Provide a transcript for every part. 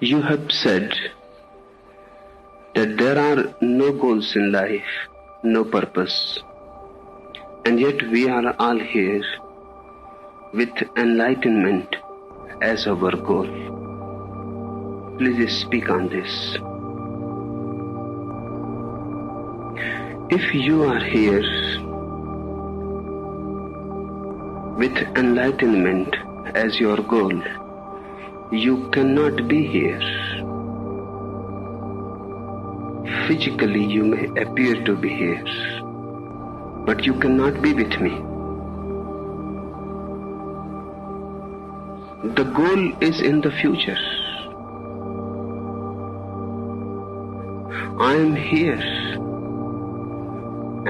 You have said that there are no goals in life, no purpose, and yet we are all here with enlightenment as our goal. Please speak on this. If you are here with enlightenment as your goal, you cannot be here. Physically you may appear to be here, but you cannot be with me. The goal is in the future. I am here,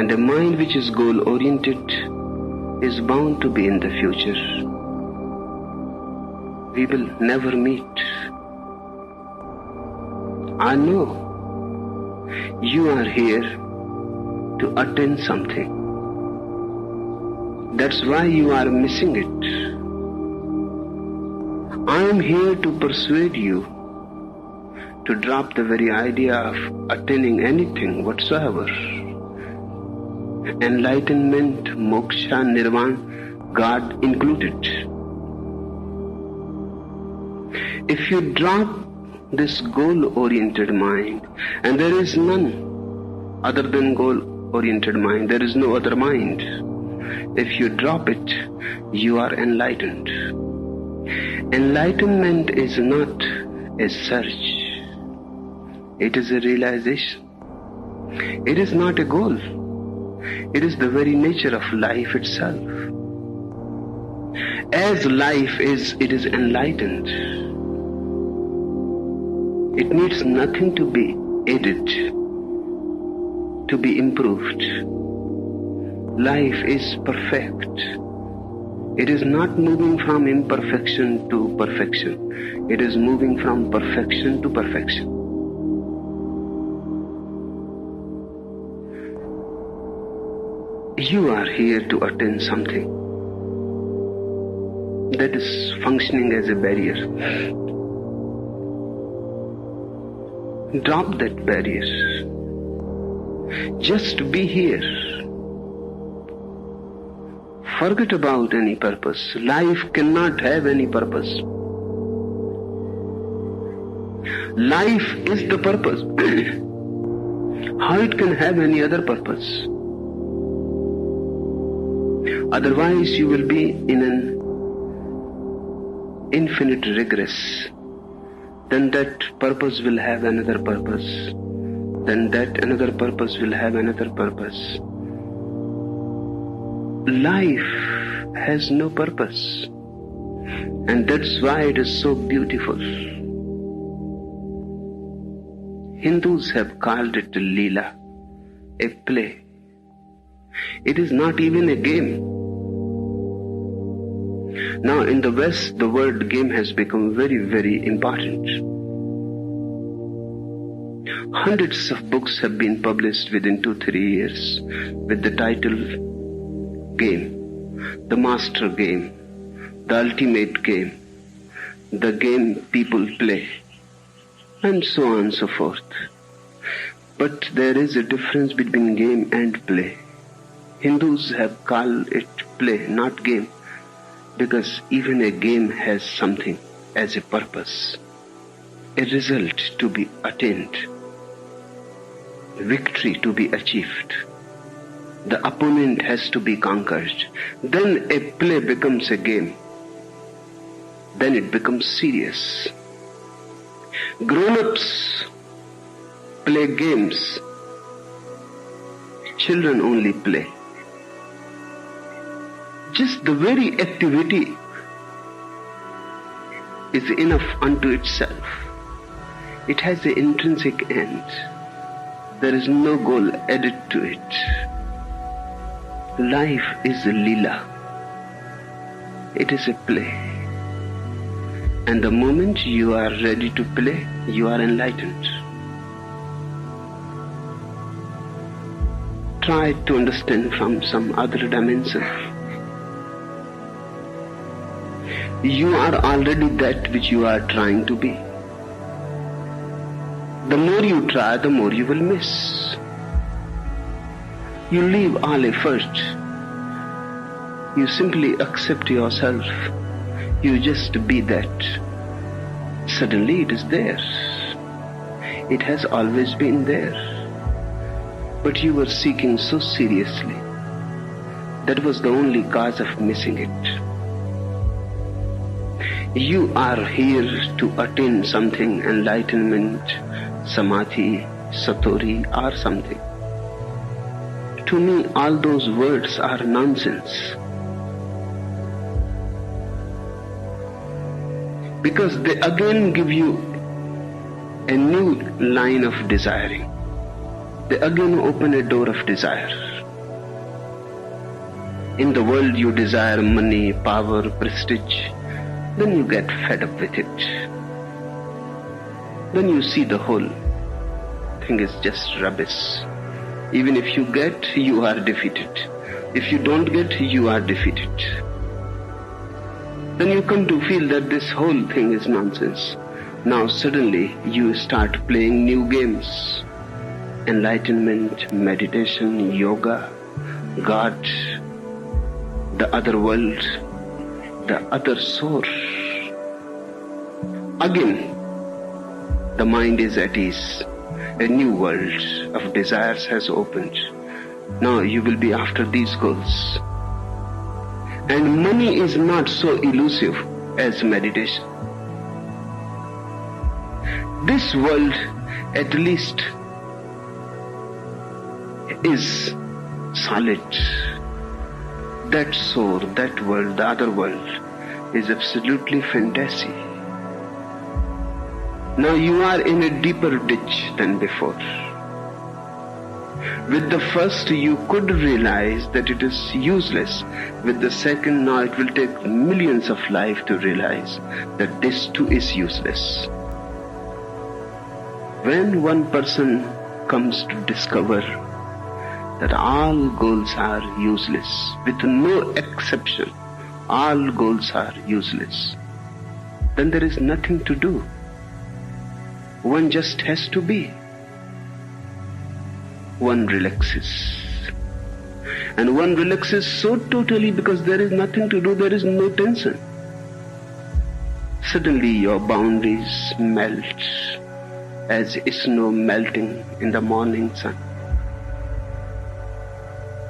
and a mind which is goal-oriented is bound to be in the future. We will never meet. I know you are here to attain something. That's why you are missing it. I am here to persuade you to drop the very idea of attaining anything whatsoever. Enlightenment, moksha, nirvana, God included. If you drop this goal-oriented mind, and there is none other than goal-oriented mind, there is no other mind. If you drop it, you are enlightened. Enlightenment is not a search. It is a realization. It is not a goal. It is the very nature of life itself. As life is, it is enlightened. It needs nothing to be added, to be improved. Life is perfect. It is not moving from imperfection to perfection. It is moving from perfection to perfection. You are here to attain something that is functioning as a barrier. Drop that barrier. Just be here. Forget about any purpose. Life cannot have any purpose. Life is the purpose. How it can have any other purpose? Otherwise you will be in an infinite regress. Then that purpose will have another purpose. Then that another purpose will have another purpose. Life has no purpose. And that's why it is so beautiful. Hindus have called it Leela, a play. It is not even a game. Now in the West, the word game has become very, very important. Hundreds of books have been published within 2-3 years with the title Game, the Master Game, the Ultimate Game, the Game People Play, and so on and so forth. But there is a difference between game and play. Hindus have called it play, not game. Because even a game has something as a purpose, a result to be attained, victory to be achieved. The opponent has to be conquered. Then a play becomes a game. Then it becomes serious. Grown-ups play games. Children only play. Just the very activity is enough unto itself. It has an intrinsic end. There is no goal added to it. Life is a Leela. It is a play. And the moment you are ready to play, you are enlightened. Try to understand from some other dimension. You are already that which you are trying to be. The more you try, the more you will miss. You leave all effort. You simply accept yourself. You just be that. Suddenly it is there. It has always been there. But you were seeking so seriously. That was the only cause of missing it. You are here to attain something, enlightenment, samadhi, satori, or something. To me, all those words are nonsense. Because they again give you a new line of desiring. They again open a door of desire. In the world you desire money, power, prestige. Then you get fed up with it. Then you see the whole thing is just rubbish. Even if you get, you are defeated. If you don't get, you are defeated. Then you come to feel that this whole thing is nonsense. Now suddenly you start playing new games. Enlightenment, meditation, yoga, God, the other world, the other source. Again, the mind is at ease. A new world of desires has opened. Now you will be after these goals. And money is not so elusive as meditation. This world, at least, is solid. That soul, that world, the other world, is absolutely fantasy. Now you are in a deeper ditch than before. With the first you could realize that it is useless. With the second, now it will take millions of lives to realize that this too is useless. When one person comes to discover that all goals are useless, with no exception, all goals are useless, then there is nothing to do. One just has to be. One relaxes. And one relaxes so totally because there is nothing to do, there is no tension. Suddenly your boundaries melt as snow melting in the morning sun.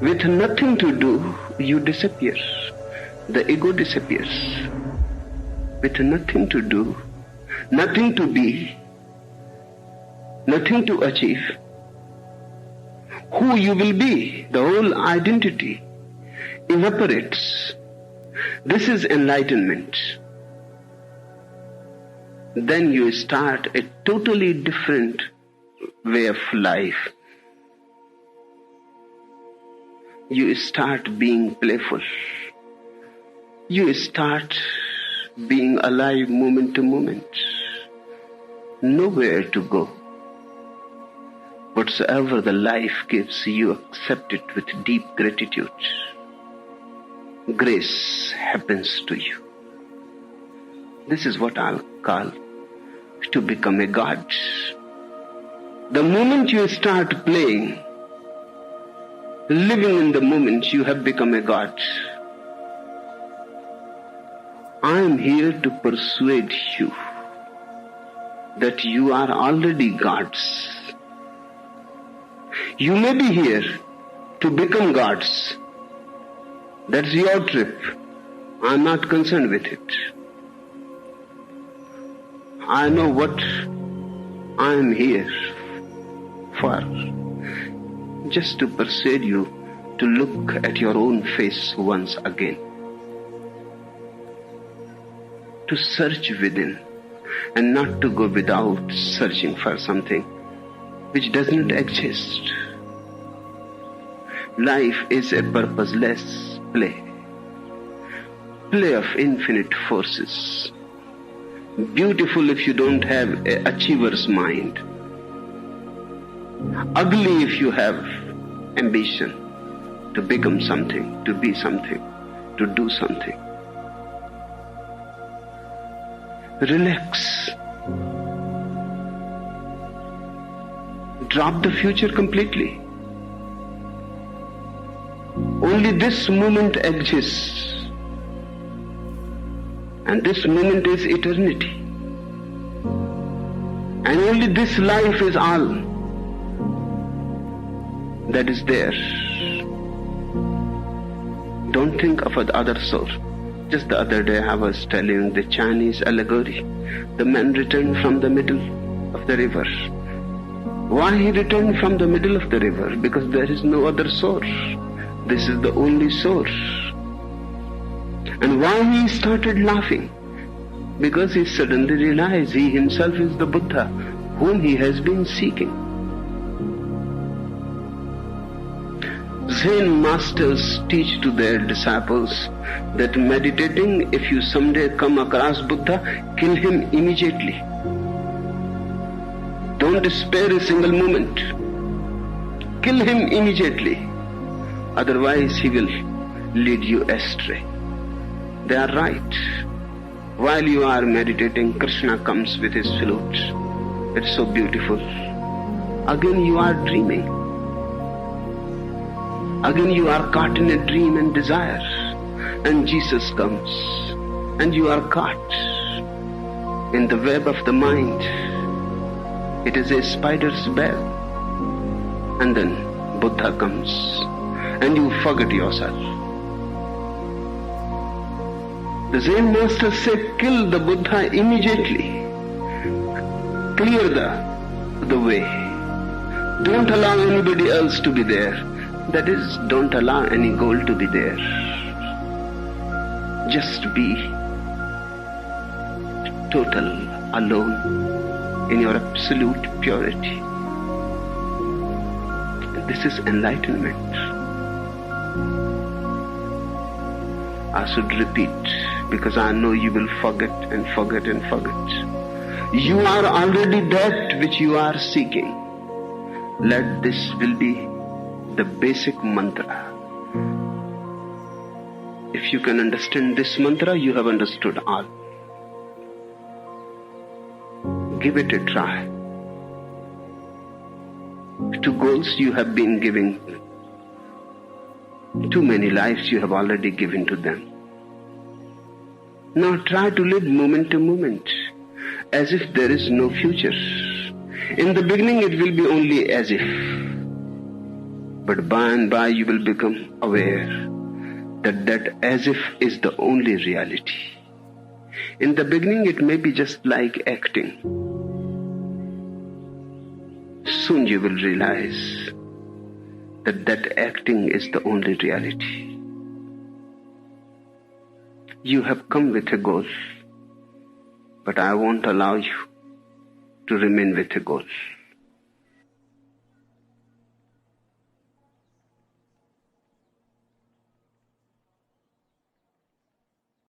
With nothing to do, you disappear. The ego disappears. With nothing to do, nothing to be, nothing to achieve, who you will be, the whole identity evaporates. This is enlightenment. Then you start a totally different way of life. You start being playful. You start being alive moment to moment. Nowhere to go. Whatsoever the life gives, you accept it with deep gratitude. Grace happens to you. This is what I'll call to become a god. The moment you start playing, living in the moment, you have become a god. I am here to persuade you that you are already gods. You may be here to become gods. That's your trip. I'm not concerned with it. I know what I am here for. Just to persuade you to look at your own face once again. To search within and not to go without searching for something which does not exist. Life is a purposeless play. Play of infinite forces. Beautiful if you don't have an achiever's mind. Ugly if you have ambition to become something, to be something, to do something. Relax. drop the future completely. Only this moment exists. And this moment is eternity. And only this life is all that is there. Don't think of the other soul. Just the other day I was telling the Chinese allegory. The man returned from the middle of the river. Why he returned from the middle of the river? Because there is no other source. This is the only source. And why he started laughing? Because he suddenly realized he himself is the Buddha whom he has been seeking. Zen masters teach to their disciples that meditating, if you someday come across Buddha, kill him immediately. Don't spare a single moment. Kill him immediately. Otherwise he will lead you astray. They are right. While you are meditating, Krishna comes with his flute. It's so beautiful. Again you are dreaming. Again you are caught in a dream and desire. And Jesus comes. And you are caught in the web of the mind. It is a spider's web. And then Buddha comes. And you forget yourself. The Zen masters say, kill the Buddha immediately. Clear the way. Don't allow anybody else to be there. That is, don't allow any goal to be there. Just be total, alone, in your absolute purity. This is enlightenment. I should repeat, because I know you will forget and forget and forget. You are already that which you are seeking. Let this will be the basic mantra. If you can understand this mantra, you have understood all. Give it a try. To goals you have been giving. Too many lives you have already given to them. Now try to live moment to moment, as if there is no future. In the beginning it will be only as if. But by and by you will become aware that as if is the only reality. In the beginning it may be just like acting. Soon you will realize that acting is the only reality. You have come with a goal, but I won't allow you to remain with a goal.